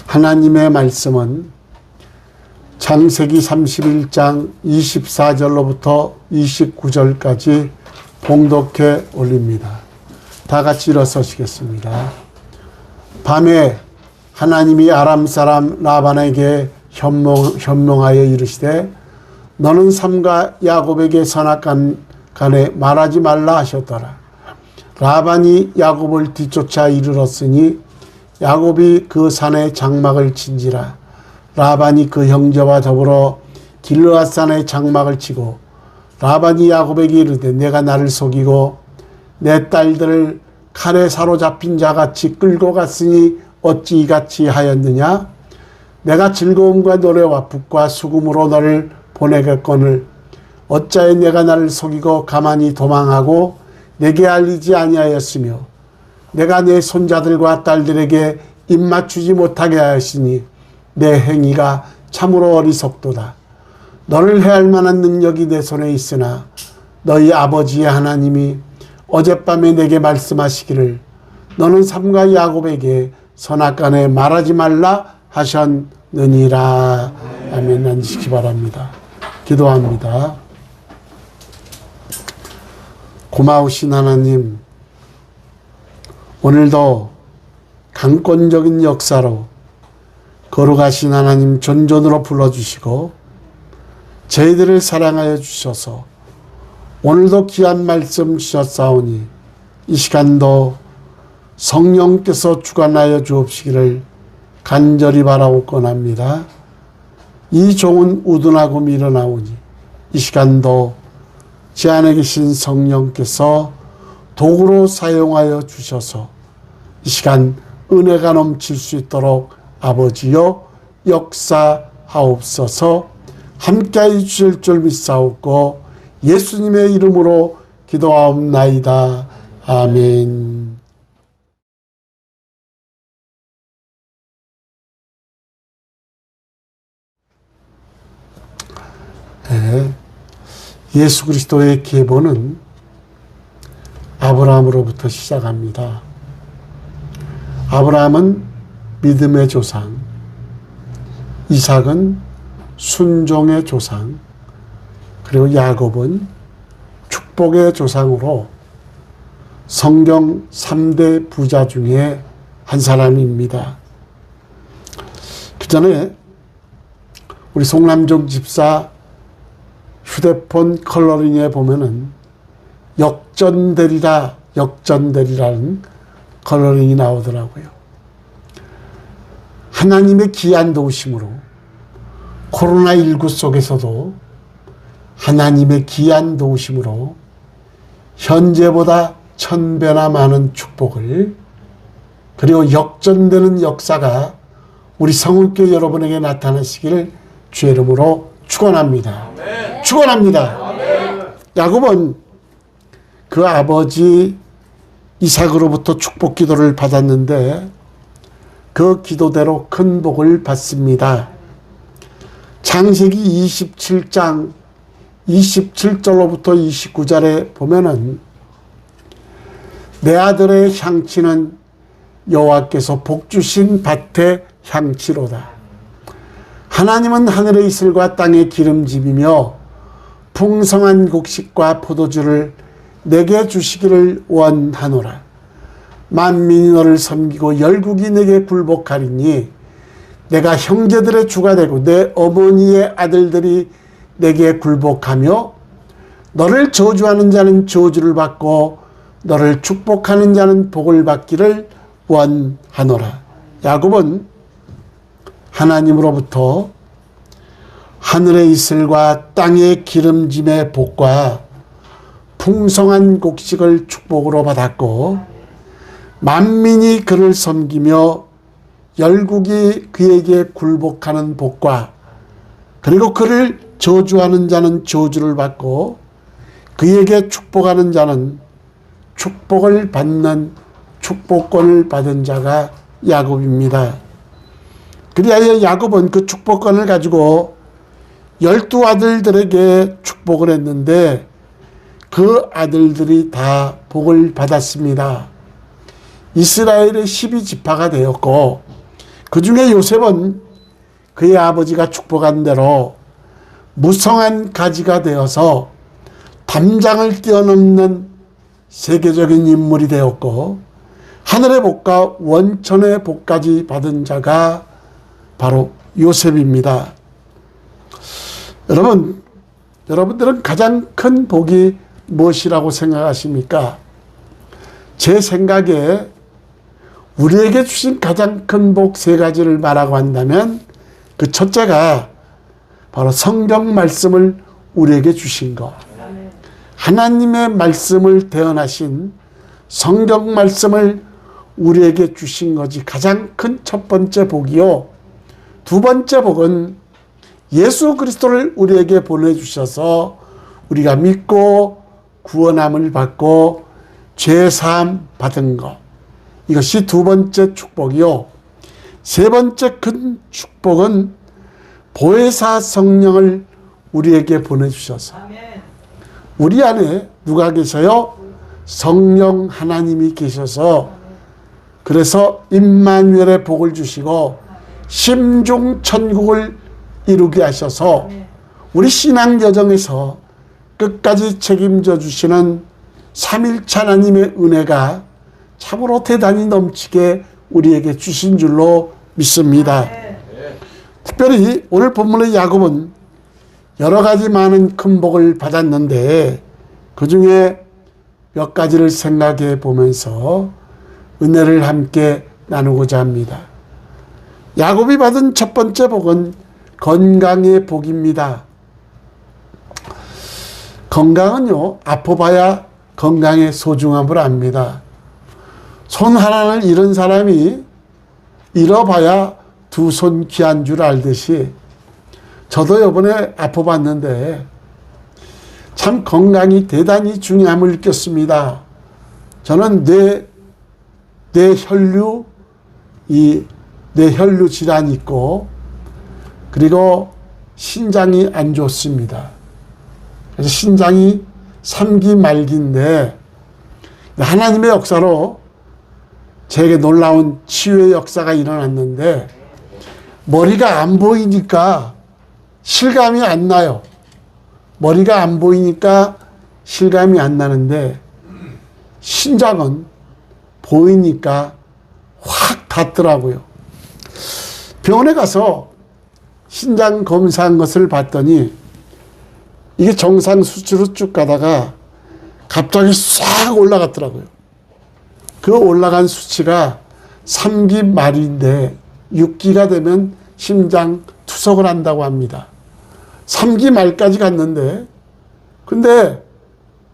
하나님의 말씀은 창세기 31장 24절로부터 29절까지 봉독해 올립니다. 다 같이 일어서시겠습니다. 밤에 하나님이 아람 사람 라반에게 현몽하여 이르시되 너는 삼가 야곱에게 선악간에 말하지 말라 하셨더라. 라반이 야곱을 뒤쫓아 이르렀으니 야곱이 그 산에 장막을 친지라. 라반이 그 형제와 더불어 길르앗산에 장막을 치고 라반이 야곱에게 이르되 내가 나를 속이고 내 딸들을 칼에 사로잡힌 자같이 끌고 갔으니 어찌 이같이 하였느냐. 내가 즐거움과 노래와 북과 수금으로 너를 보내겠거늘 어찌하여 내가 나를 속이고 가만히 도망하고 내게 알리지 아니하였으며 내가 내 손자들과 딸들에게 입맞추지 못하게 하였으니 내 행위가 참으로 어리석도다. 너를 해할 만한 능력이 내 손에 있으나 너희 아버지의 하나님이 어젯밤에 내게 말씀하시기를 너는 삼가 야곱에게 선악간에 말하지 말라 하셨느니라. 아멘. 앉으시기 바랍니다. 기도합니다. 고마우신 하나님, 오늘도 강권적인 역사로 거룩하신 하나님 존존으로 불러주시고 저희들을 사랑하여 주셔서 오늘도 귀한 말씀 주셨사오니 이 시간도 성령께서 주관하여 주옵시기를 간절히 바라옵건합니다. 이 종은 우둔하고 밀어나오니 이 시간도 제 안에 계신 성령께서 도구로 사용하여 주셔서 이 시간 은혜가 넘칠 수 있도록 아버지여 역사하옵소서. 함께하여 주실 줄 믿사옵고 예수님의 이름으로 기도하옵나이다. 아멘. 네. 예수 그리스도의 계보는 아브라함으로부터 시작합니다. 아브라함은 믿음의 조상, 이삭은 순종의 조상, 그리고 야곱은 축복의 조상으로 성경 3대 부자 중에 한 사람입니다. 그 전에 우리 송남종 집사 휴대폰 컬러링에 보면은 역전되리라는 컬러링이 나오더라고요. 하나님의 귀한 도우심으로 코로나19 속에서도 하나님의 귀한 도우심으로 현재보다 1000배나 많은 축복을, 그리고 역전되는 역사가 우리 성울교 여러분에게 나타나시기를 주의 이름으로 축원합니다. 축원합니다. 야곱은 그 아버지 이삭으로부터 축복 기도를 받았는데 그 기도대로 큰 복을 받습니다. 창세기 27장 27절로부터 29절에 보면은 내 아들의 향치는 여호와께서 복주신 밭의 향치로다. 하나님은 하늘의 이슬과 땅의 기름짐이며 풍성한 곡식과 포도주를 내게 주시기를 원하노라. 만민이 너를 섬기고 열국이 내게 굴복하리니 내가 형제들의 주가 되고 내 어머니의 아들들이 내게 굴복하며 너를 저주하는 자는 저주를 받고 너를 축복하는 자는 복을 받기를 원하노라. 야곱은 하나님으로부터 하늘의 이슬과 땅의 기름짐의 복과 풍성한 곡식을 축복으로 받았고 만민이 그를 섬기며 열국이 그에게 굴복하는 복과, 그리고 그를 저주하는 자는 저주를 받고 그에게 축복하는 자는 축복을 받는 축복권을 받은 자가 야곱입니다. 그리하여 야곱은 그 축복권을 가지고 12 아들들에게 축복을 했는데 그 아들들이 다 복을 받았습니다. 이스라엘의 12지파가 되었고 그 중에 요셉은 그의 아버지가 축복한 대로 무성한 가지가 되어서 담장을 뛰어넘는 세계적인 인물이 되었고 하늘의 복과 원천의 복까지 받은 자가 바로 요셉입니다. 여러분들은 가장 큰 복이 무엇이라고 생각하십니까? 제 생각에 우리에게 주신 가장 큰 복 세 가지를 말하고 한다면 그 첫째가 바로 성경 말씀을 우리에게 주신 것. 하나님의 말씀을 대언하신 성경 말씀을 우리에게 주신 것이 가장 큰 첫 번째 복이요. 두 번째 복은 예수 그리스도를 우리에게 보내주셔서 우리가 믿고 구원함을 받고 죄사함 받은 것. 이것이 두 번째 축복이요. 세 번째 큰 축복은 보혜사 성령을 우리에게 보내주셔서 우리 안에 누가 계셔요? 성령 하나님이 계셔서 그래서 임마누엘의 복을 주시고 심중천국을 이루게 하셔서 우리 신앙 여정에서 끝까지 책임져 주시는 삼일체 하나님의 은혜가 참으로 대단히 넘치게 우리에게 주신 줄로 믿습니다. 특별히 오늘 본문의 야곱은 여러 가지 많은 큰 복을 받았는데 그 중에 몇 가지를 생각해 보면서 은혜를 함께 나누고자 합니다. 야곱이 받은 첫 번째 복은 건강의 복입니다. 건강은요, 아파봐야 건강의 소중함을 압니다. 손 하나를 잃은 사람이 잃어봐야 두 손 귀한 줄 알듯이 저도 이번에 아파봤는데 참 건강이 대단히 중요함을 느꼈습니다. 저는 뇌혈류 질환이 있고 그리고 신장이 안 좋습니다. 그래서 신장이 3기 말기인데 하나님의 역사로 제게 놀라운 치유의 역사가 일어났는데 머리가 안 보이니까 실감이 안 나요. 머리가 안 보이니까 실감이 안 나는데 신장은 보이니까 확 닿더라고요. 병원에 가서 신장 검사한 것을 봤더니 이게 정상 수치로 쭉 가다가 갑자기 싹 올라갔더라고요. 그 올라간 수치가 3기 말인데 6기가 되면 심장 투석을 한다고 합니다. 3기 말까지 갔는데 근데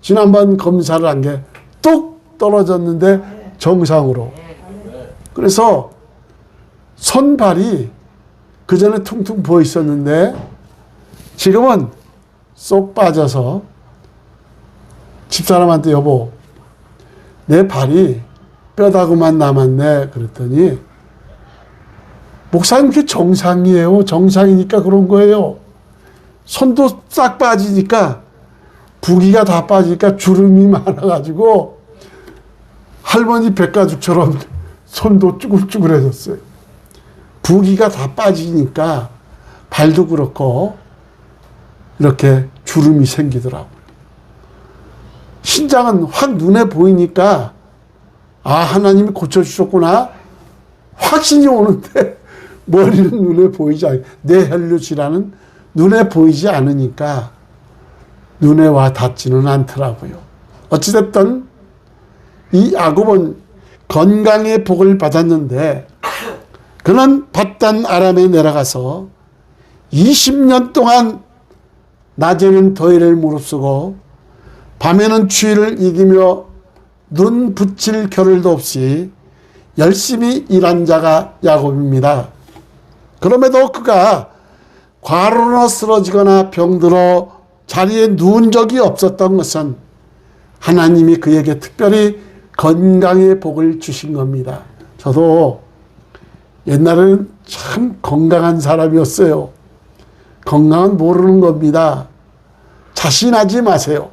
지난번 검사를 한 게 뚝 떨어졌는데 정상으로. 그래서 손발이 그전에 퉁퉁 부어 있었는데 지금은 쏙 빠져서 집사람한테 여보 내 발이 뼈다구만 남았네 그랬더니 목사님 그게 정상이에요. 정상이니까 그런 거예요. 손도 싹 빠지니까 부기가 다 빠지니까 주름이 많아가지고 할머니 백가죽처럼 손도 쭈글쭈글해졌어요. 부기가 다 빠지니까 발도 그렇고 이렇게 주름이 생기더라고요. 신장은 확 눈에 보이니까 아 하나님이 고쳐주셨구나 확신이 오는데 머리는 눈에 보이지 않아요. 뇌혈류 질환은 눈에 보이지 않으니까 눈에 와 닿지는 않더라고요. 어찌됐든 이 야곱은 건강의 복을 받았는데 그는 바단 아람에 내려가서 20년 동안 낮에는 더위를 무릅쓰고 밤에는 추위를 이기며 눈 붙일 겨를도 없이 열심히 일한 자가 야곱입니다. 그럼에도 그가 과로로 쓰러지거나 병들어 자리에 누운 적이 없었던 것은 하나님이 그에게 특별히 건강의 복을 주신 겁니다. 저도 옛날에는 참 건강한 사람이었어요. 건강은 모르는 겁니다. 자신하지 마세요.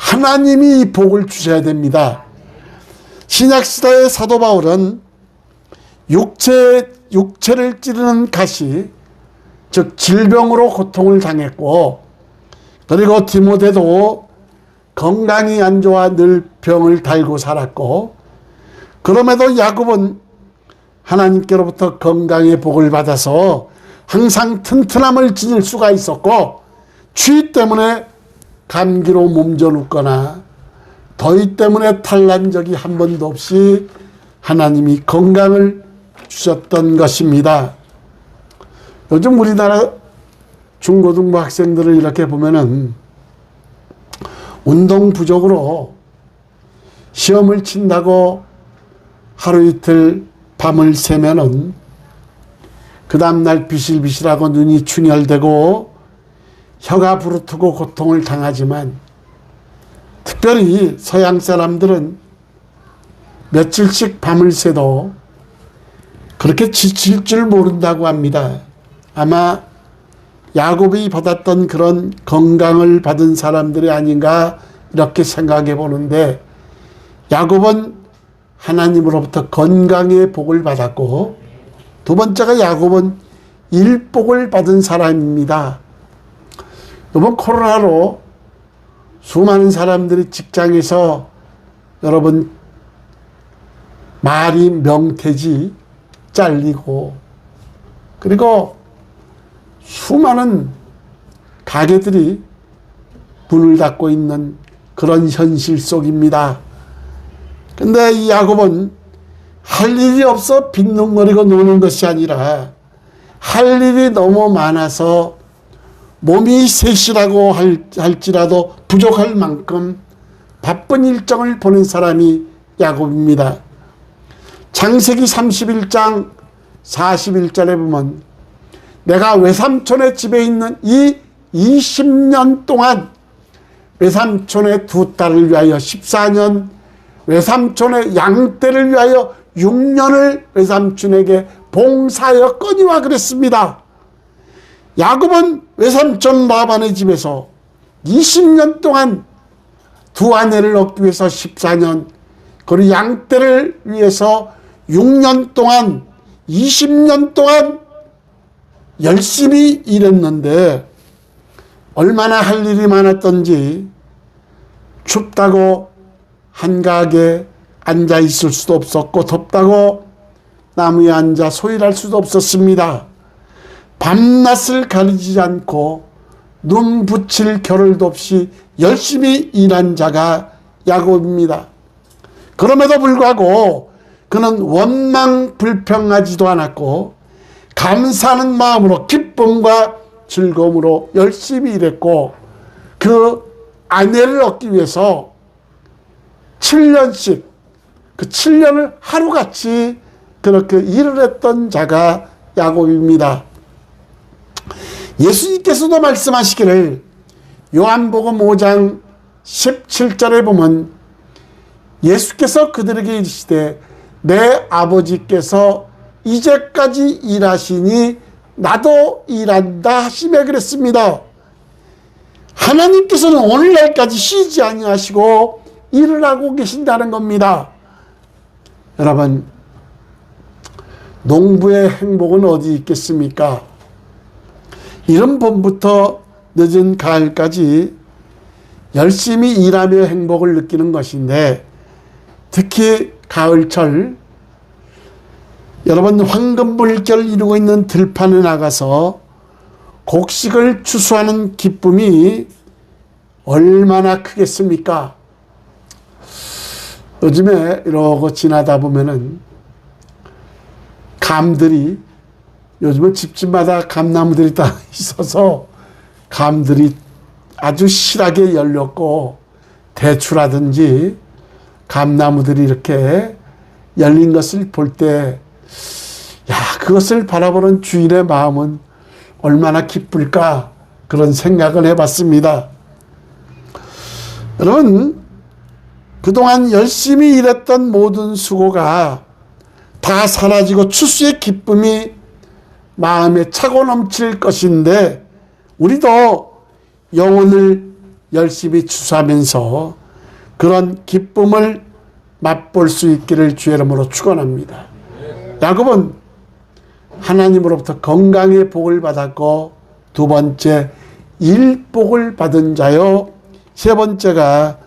하나님이 이 복을 주셔야 됩니다. 신약시대의 사도 바울은 육체를 찌르는 가시, 즉 질병으로 고통을 당했고, 그리고 디모데도 건강이 안 좋아 늘 병을 달고 살았고, 그럼에도 야곱은 하나님께로부터 건강의 복을 받아서 항상 튼튼함을 지닐 수가 있었고, 추위 때문에 감기로 몸져 눕거나 더위 때문에 탈난 적이 한 번도 없이 하나님이 건강을 주셨던 것입니다. 요즘 우리나라 중고등부 학생들을 이렇게 보면은 운동 부족으로 시험을 친다고 하루 이틀 밤을 새면은 그 다음날 비실비실하고 눈이 충혈되고 혀가 부르트고 고통을 당하지만, 특별히 서양 사람들은 며칠씩 밤을 새도 그렇게 지칠 줄 모른다고 합니다. 아마 야곱이 받았던 그런 건강을 받은 사람들이 아닌가 이렇게 생각해 보는데, 야곱은 하나님으로부터 건강의 복을 받았고, 두 번째가 야곱은 일복을 받은 사람입니다. 이번 코로나로 수많은 사람들이 직장에서 여러분 말이 명태지 잘리고, 그리고 수많은 가게들이 문을 닫고 있는 그런 현실 속입니다. 근데 이 야곱은 할 일이 없어 빈둥거리고 노는 것이 아니라 할 일이 너무 많아서 몸이 셋이라고 할지라도 부족할 만큼 바쁜 일정을 보낸 사람이 야곱입니다. 창세기 31장 41절에 보면 내가 외삼촌의 집에 있는 이 20년 동안 외삼촌의 두 딸을 위하여 14년, 외삼촌의 양떼를 위하여 6년을 외삼촌에게 봉사하였거니와 그랬습니다. 야곱은 외삼촌 라반의 집에서 20년 동안 두 아내를 얻기 위해서 14년, 그리고 양떼를 위해서 6년 동안, 20년 동안 열심히 일했는데, 얼마나 할 일이 많았던지 춥다고 한가하게 앉아 있을 수도 없었고, 덥다고 나무에 앉아 소일할 수도 없었습니다. 밤낮을 가리지 않고 눈 붙일 겨를도 없이 열심히 일한 자가 야곱입니다. 그럼에도 불구하고 그는 원망 불평하지도 않았고 감사하는 마음으로 기쁨과 즐거움으로 열심히 일했고, 그 아내를 얻기 위해서 7년씩 그 7년을 하루같이 그렇게 일을 했던 자가 야곱입니다. 예수님께서도 말씀하시기를 요한복음 5장 17절에 보면 예수께서 그들에게 이르시되 내 아버지께서 이제까지 일하시니 나도 일한다 하시며 그랬습니다. 하나님께서는 오늘날까지 쉬지 아니하시고 일을 하고 계신다는 겁니다. 여러분, 농부의 행복은 어디 있겠습니까? 이른 봄부터 늦은 가을까지 열심히 일하며 행복을 느끼는 것인데, 특히 가을철 여러분 황금물결을 이루고 있는 들판에 나가서 곡식을 추수하는 기쁨이 얼마나 크겠습니까? 요즘에 이러고 지나다 보면은 감들이, 요즘은 집집마다 감나무들이 다 있어서 감들이 아주 실하게 열렸고, 대추라든지 감나무들이 이렇게 열린 것을 볼 때, 야, 그것을 바라보는 주인의 마음은 얼마나 기쁠까, 그런 생각을 해봤습니다. 여러분, 그동안 열심히 일했던 모든 수고가 다 사라지고 추수의 기쁨이 마음에 차고 넘칠 것인데, 우리도 영혼을 열심히 추수하면서 그런 기쁨을 맛볼 수 있기를 주의 이름으로 축원합니다. 야곱은 하나님으로부터 건강의 복을 받았고, 두 번째 일복을 받은 자요, 세 번째가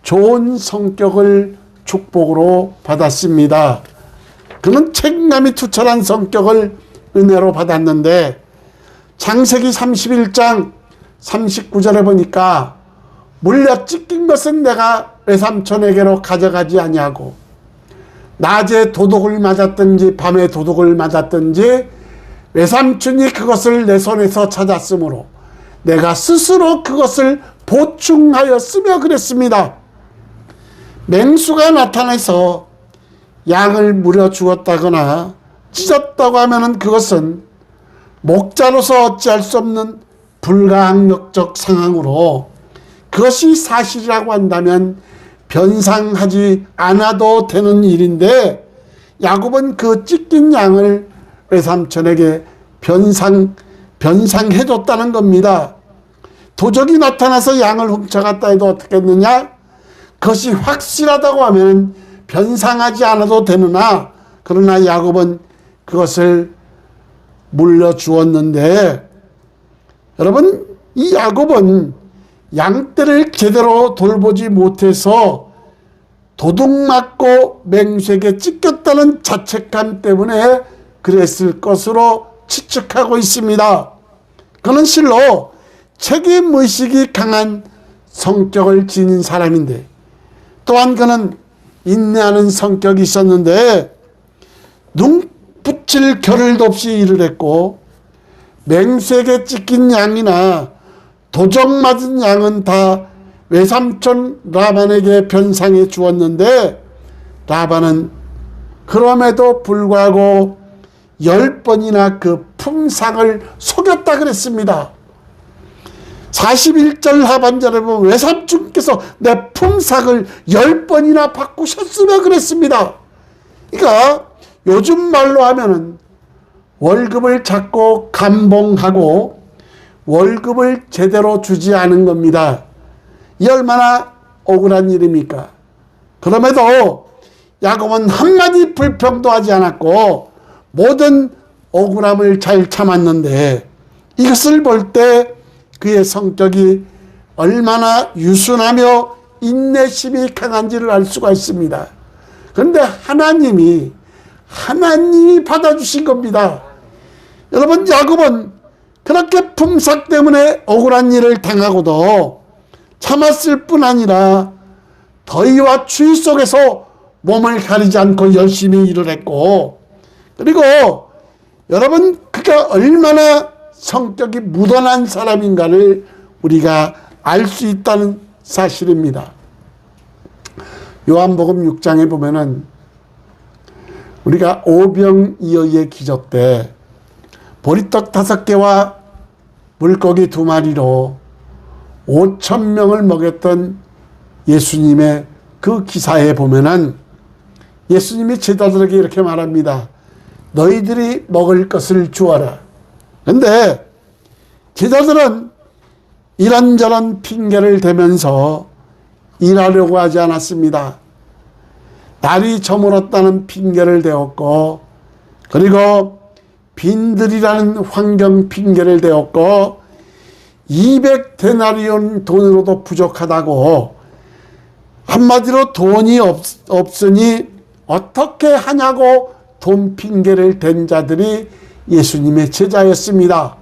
좋은 성격을 축복으로 받았습니다. 그는 책임감이 투철한 성격을 은혜로 받았는데, 창세기 31장 39절에 보니까 물려 찢긴 것은 내가 외삼촌에게로 가져가지 아니하고, 낮에 도둑을 맞았든지 밤에 도둑을 맞았든지 외삼촌이 그것을 내 손에서 찾았으므로 내가 스스로 그것을 보충하였으며 그랬습니다. 맹수가 나타나서 양을 물어 주었다거나 찢었다고 하면 그것은 목자로서 어찌할 수 없는 불가항력적 상황으로, 그것이 사실이라고 한다면 변상하지 않아도 되는 일인데, 야곱은 그 찢긴 양을 외삼촌에게 변상해줬다는 겁니다. 도적이 나타나서 양을 훔쳐갔다 해도 어떻겠느냐? 그것이 확실하다고 하면 변상하지 않아도 되느나, 그러나 야곱은 그것을 물려주었는데, 여러분, 이 야곱은 양떼를 제대로 돌보지 못해서 도둑 맞고 맹수에게 찢겼다는 자책감 때문에 그랬을 것으로 추측하고 있습니다. 그는 실로 책임의식이 강한 성격을 지닌 사람인데, 또한 그는 인내하는 성격이 있었는데 눈 붙일 겨를도 없이 일을 했고, 맹수에게 찢긴 양이나 도적 맞은 양은 다 외삼촌 라반에게 변상해 주었는데, 라반은 그럼에도 불구하고 10번이나 그 품상을 속였다 그랬습니다. 41절 하반절에 보면 외삼촌께서 내 품상을 10번이나 바꾸셨으며 그랬습니다. 그러니까 요즘 말로 하면은 월급을 자꾸 감봉하고 월급을 제대로 주지 않은 겁니다. 이 얼마나 억울한 일입니까? 그럼에도 야곱은 한마디 불평도 하지 않았고 모든 억울함을 잘 참았는데, 이것을 볼 때 그의 성격이 얼마나 유순하며 인내심이 강한지를 알 수가 있습니다. 그런데 하나님이 받아주신 겁니다. 여러분, 야곱은 그렇게 품삯 때문에 억울한 일을 당하고도 참았을 뿐 아니라 더위와 추위 속에서 몸을 가리지 않고 열심히 일을 했고, 그리고 여러분, 그가 얼마나 성격이 무던한 사람인가를 우리가 알 수 있다는 사실입니다. 요한복음 6장에 보면은 우리가 오병이어의 기적 때 보리떡 5개와 물고기 2마리로 5,000명을 먹였던 예수님의 그 기사에 보면은 예수님이 제자들에게 이렇게 말합니다. 너희들이 먹을 것을 주어라. 그런데 제자들은 이런저런 핑계를 대면서 일하려고 하지 않았습니다. 날이 저물었다는 핑계를 대었고, 그리고 빈들이라는 환경 핑계를 대었고, 200데나리온 돈으로도 부족하다고, 한마디로 돈이 없으니 어떻게 하냐고 돈 핑계를 댄 자들이 예수님의 제자였습니다.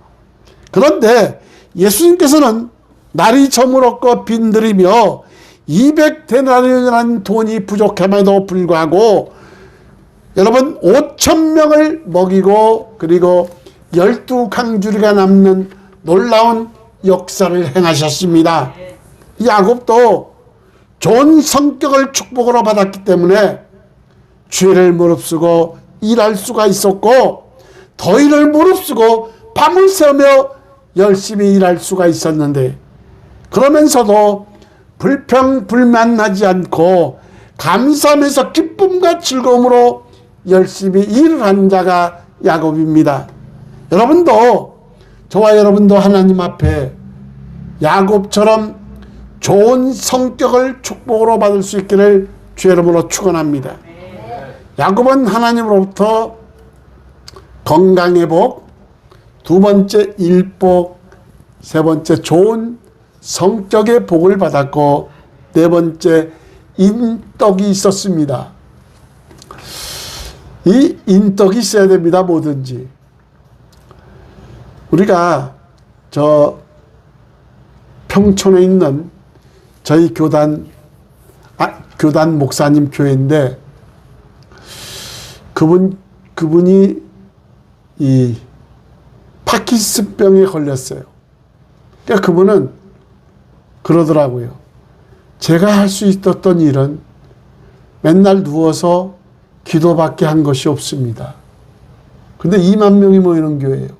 그런데 예수님께서는 날이 저물었고 빈들이며 200데나리온이라는 돈이 부족함에도 불구하고 여러분 5,000명을 먹이고, 그리고 12강주리가 남는 놀라운 역사를 행하셨습니다. 야곱도 좋은 성격을 축복으로 받았기 때문에 죄를 무릅쓰고 일할 수가 있었고, 더위를 무릅쓰고 밤을 새우며 열심히 일할 수가 있었는데, 그러면서도 불평불만하지 않고 감사하면서 기쁨과 즐거움으로 열심히 일을 한 자가 야곱입니다. 여러분도, 저와 여러분도 하나님 앞에 야곱처럼 좋은 성격을 축복으로 받을 수 있기를 주의 이름으로 축원합니다. 야곱은 하나님으로부터 건강의 복, 두 번째 일복, 세 번째 좋은 성격의 복을 받았고, 네 번째 인덕이 있었습니다. 이 인덕이 있어야 됩니다. 뭐든지. 우리가 저 평촌에 있는 저희 교단 목사님 교회인데, 그분이 이 파킨슨병에 걸렸어요. 그러니까 그분은 그러더라고요. 제가 할 수 있었던 일은 맨날 누워서 기도밖에 한 것이 없습니다. 근데 2만 명이 모이는 교회예요.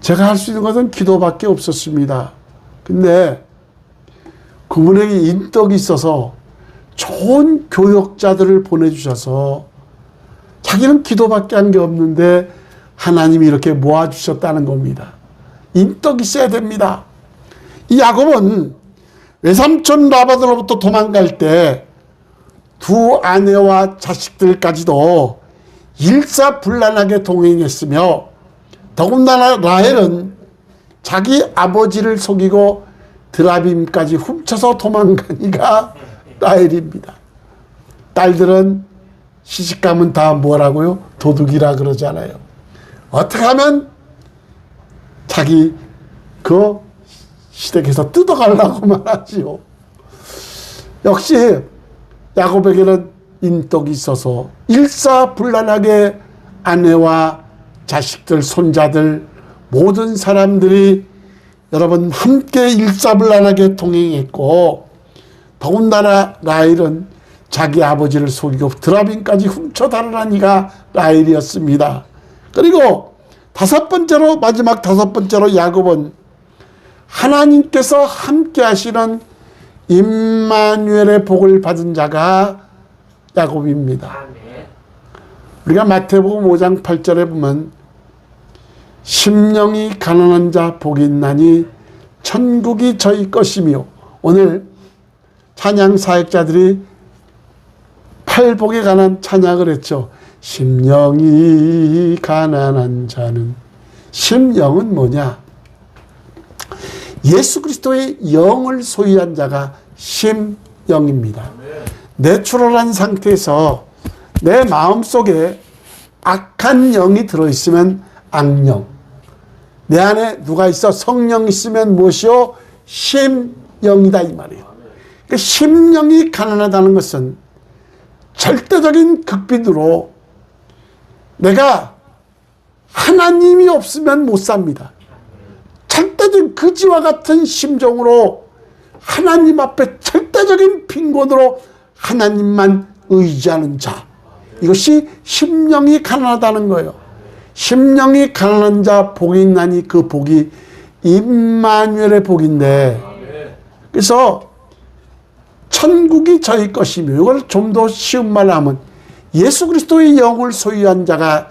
제가 할 수 있는 것은 기도밖에 없었습니다. 근데 그분에게 인덕이 있어서 좋은 교역자들을 보내주셔서 자기는 기도밖에 한 게 없는데 하나님이 이렇게 모아주셨다는 겁니다. 인덕이 있어야 됩니다. 이 야곱은 외삼촌 라반으로부터 도망갈 때 두 아내와 자식들까지도 일사불란하게 동행했으며, 더군다나 라헬은 자기 아버지를 속이고 드라빔까지 훔쳐서 도망가니까 라헬입니다. 딸들은 시집가면 다 뭐라고요? 도둑이라 그러잖아요. 어떻게 하면 자기 그 시댁에서 뜯어가려고만 하지요. 역시 야곱에게는 인덕이 있어서 일사불란하게 아내와 자식들, 손자들, 모든 사람들이 여러분 함께 일사불란하게 동행했고, 더군다나 라헬은 자기 아버지를 속이고 드라빔까지 훔쳐 다니가 라헬이었습니다. 그리고 마지막 다섯 번째로 야곱은 하나님께서 함께 하시는 임마누엘의 복을 받은 자가 야곱입니다. 우리가 마태복음 5장 8절에 보면 심령이 가난한 자 복이 있나니 천국이 저희 것이며, 오늘 찬양 사역자들이 팔복에 관한 찬양을 했죠. 심령이 가난한 자는, 심령은 뭐냐? 예수 그리스도의 영을 소유한 자가 심령입니다. 내추럴한 상태에서 내 마음속에 악한 영이 들어있으면 악령, 내 안에 누가 있어? 성령 있으면 무엇이요? 심령이다 이 말이에요. 그러니까 심령이 가난하다는 것은 절대적인 극빈으로 내가 하나님이 없으면 못 삽니다. 절대적인 그지와 같은 심정으로 하나님 앞에 절대적인 빈곤으로 하나님만 의지하는 자, 이것이 심령이 가난하다는 거예요. 심령이 가난한 자 복이 있나니 그 복이 임마누엘의 복인데, 그래서 천국이 저희 것이며, 이걸 좀 더 쉬운 말로 하면 예수 그리스도의 영을 소유한 자가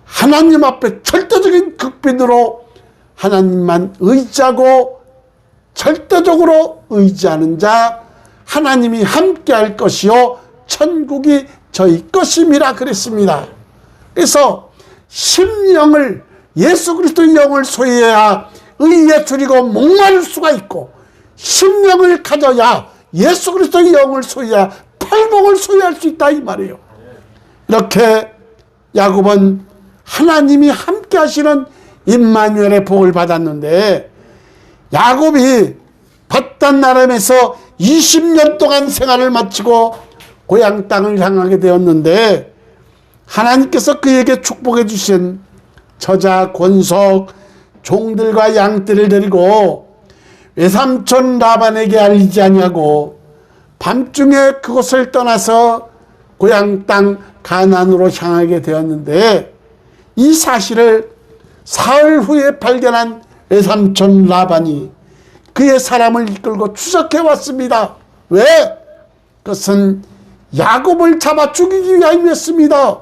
하나님 앞에 절대적인 극빈으로 하나님만 의지하고 절대적으로 의지하는 자, 하나님이 함께 할 것이요 천국이 저희 것임이라 그랬습니다. 그래서 심령을, 예수 그리스도의 영을 소유해야 의에 줄이고 목마를 수가 있고, 심령을 가져야 예수 그리스도의 영을 소유해야 팔복을 소유할 수 있다 이 말이에요. 이렇게 야곱은 하나님이 함께 하시는 임마누엘의 복을 받았는데, 야곱이 밧단 아람에서 20년 동안 생활을 마치고 고향 땅을 향하게 되었는데, 하나님께서 그에게 축복해 주신 저자, 권속, 종들과 양떼를 데리고 외삼촌 라반에게 알리지 아니하고 밤중에 그곳을 떠나서 고향 땅 가나안으로 향하게 되었는데, 이 사실을 사흘 후에 발견한 외삼촌 라반이 그의 사람을 이끌고 추적해 왔습니다. 왜? 그것은 야곱을 잡아 죽이기 위함이었습니다.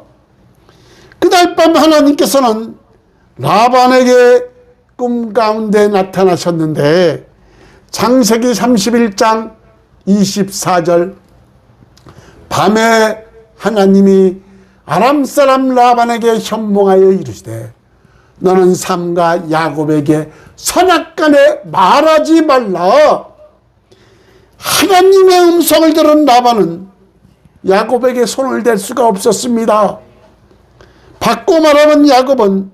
그날 밤 하나님께서는 라반에게 꿈 가운데 나타나셨는데, 창세기 31장 24절 밤에 하나님이 아람 사람 라반에게 현몽하여 이르시되 너는 삼가 야곱에게 선악간에 말하지 말라. 하나님의 음성을 들은 라반은 야곱에게 손을 댈 수가 없었습니다. 바꿔 말하면 야곱은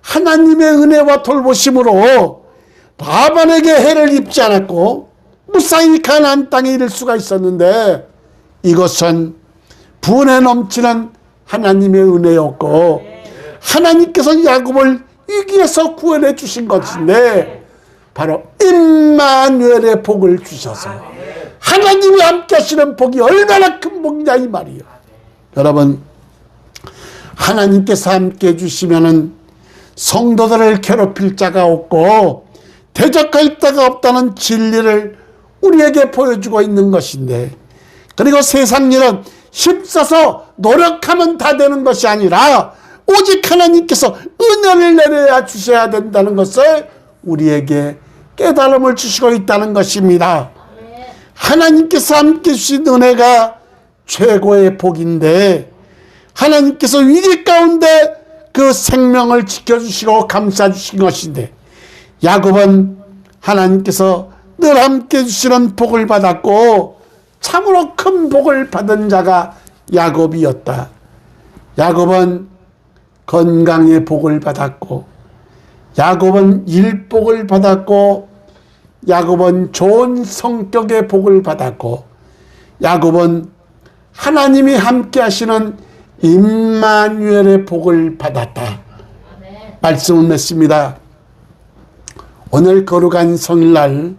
하나님의 은혜와 돌보심으로 라반에게 해를 입지 않았고 무사히 가나안 땅에 이를 수가 있었는데 이것은 분에 넘치는 하나님의 은혜였고 하나님께서 야곱을 위기에서 구원해 주신 것인데 바로 임마누엘의 복을 주셔서 하나님이 함께 하시는 복이 얼마나 큰 복이냐 이 말이에요. 여러분, 하나님께서 함께 해주시면은 성도들을 괴롭힐 자가 없고 대적할 자가 없다는 진리를 우리에게 보여주고 있는 것인데, 그리고 세상 일은 힘써서 노력하면 다 되는 것이 아니라 오직 하나님께서 은혜를 내려야 주셔야 된다는 것을 우리에게 깨달음을 주시고 있다는 것입니다. 하나님께서 함께 주신 은혜가 최고의 복인데 하나님께서 위기 가운데 그 생명을 지켜주시고 감싸주신 것인데 야곱은 하나님께서 늘 함께 주시는 복을 받았고 참으로 큰 복을 받은 자가 야곱이었다. 야곱은 건강의 복을 받았고 야곱은 일복을 받았고 야곱은 좋은 성격의 복을 받았고 야곱은 하나님이 함께 하시는 임마누엘의 복을 받았다. 말씀을 맺습니다. 오늘 거룩한 성일날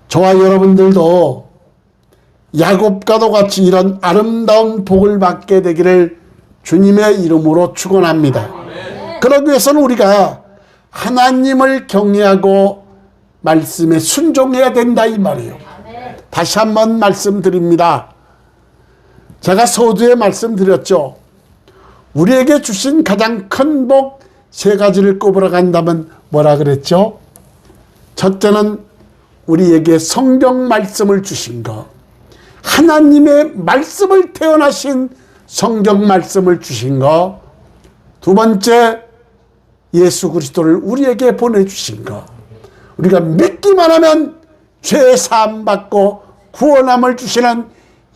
저와 여러분들도 야곱과도 같이 이런 아름다운 복을 받게 되기를 주님의 이름으로 축원합니다. 그러기 위해서는 우리가 하나님을 경외하고 말씀에 순종해야 된다 이 말이에요. 다시 한번 말씀드립니다. 제가 서두에 말씀드렸죠. 우리에게 주신 가장 큰 복 세 가지를 꼽으러 간다면 뭐라 그랬죠? 첫째는 우리에게 성경 말씀을 주신 것, 하나님의 말씀을 태어나신 성경 말씀을 주신 것. 두 번째, 예수 그리스도를 우리에게 보내주신 것. 우리가 믿기만 하면 죄 사함 받고 구원함을 주시는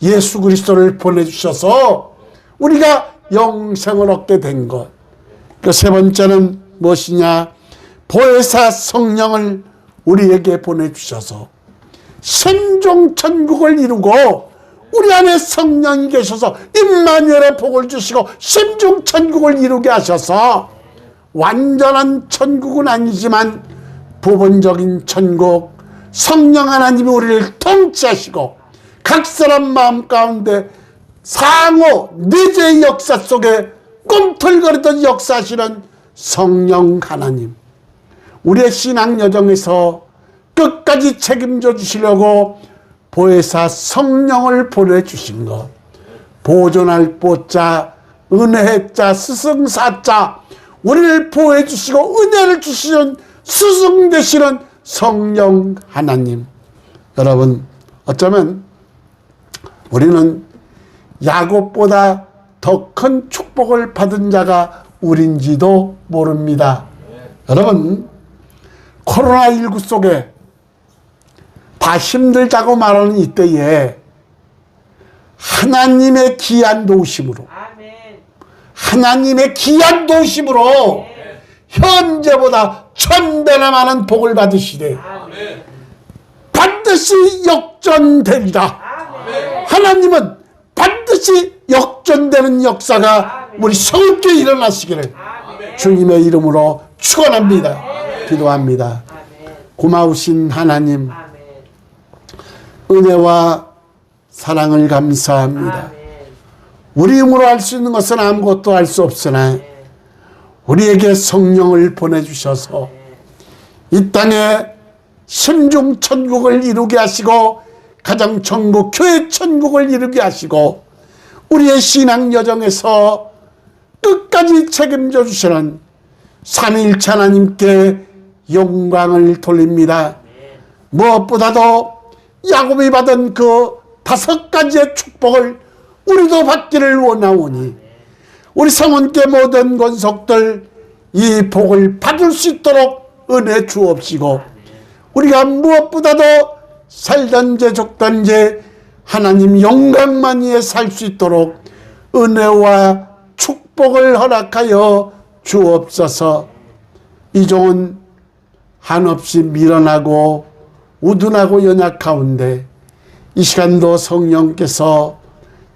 예수 그리스도를 보내주셔서 우리가 영생을 얻게 된 것. 그 세 번째는 무엇이냐? 보혜사 성령을 우리에게 보내주셔서 심중천국을 이루고 우리 안에 성령이 계셔서 임마누엘의 복을 주시고 심중천국을 이루게 하셔서 완전한 천국은 아니지만 부분적인 천국, 성령 하나님이 우리를 통치하시고 각 사람 마음 가운데 상호 내재의 역사 속에 꿈틀거리던 역사하시는 성령 하나님, 우리의 신앙 여정에서 끝까지 책임져 주시려고 보혜사 성령을 보내주신 것, 보존할 보자, 은혜의 자, 스승사자, 우리를 보호해 주시고 은혜를 주시는 스승 되시는 성령 하나님. 여러분, 어쩌면 우리는 야곱보다 더 큰 축복을 받은 자가 우린지도 모릅니다. 여러분, 코로나19 속에 다 힘들다고 말하는 이때에 하나님의 귀한 도우심으로, 하나님의 귀한 도우심으로 현재보다 1000배나 많은 복을 받으시되 반드시 역전되리라. 하나님은 반드시 역전되는 역사가 우리 성교에 일어나시기를 주님의 이름으로 축원합니다. 기도합니다. 고마우신 하나님, 은혜와 사랑을 감사합니다. 우리 힘으로 할 수 있는 것은 아무것도 할 수 없으나 우리에게 성령을 보내주셔서 이 땅에 심중천국을 이루게 하시고 가정천국, 교회천국을 이루게 하시고 우리의 신앙 여정에서 끝까지 책임져 주시는 삼위일체 하나님께 영광을 돌립니다. 무엇보다도 야곱이 받은 그 5가지의 축복을 우리도 받기를 원하오니 우리 성원께 모든 권속들 이 복을 받을 수 있도록 은혜 주옵시고 우리가 무엇보다도 살던지 죽던지 하나님 영광만 위해 살 수 있도록 은혜와 축복을 허락하여 주옵소서. 이종은 한없이 미련하고 우둔하고 연약 가운데 이 시간도 성령께서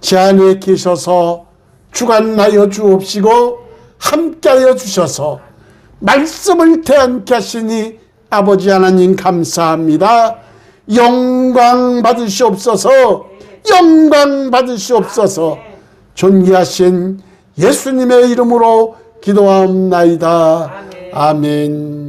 제 안에 계셔서 주관하여 주옵시고 함께하여 주셔서 말씀을 대안케 하시니 아버지 하나님 감사합니다. 영광 받으시옵소서. 영광 받으시옵소서. 존귀하신 예수님의 이름으로 기도하옵나이다. 아멘.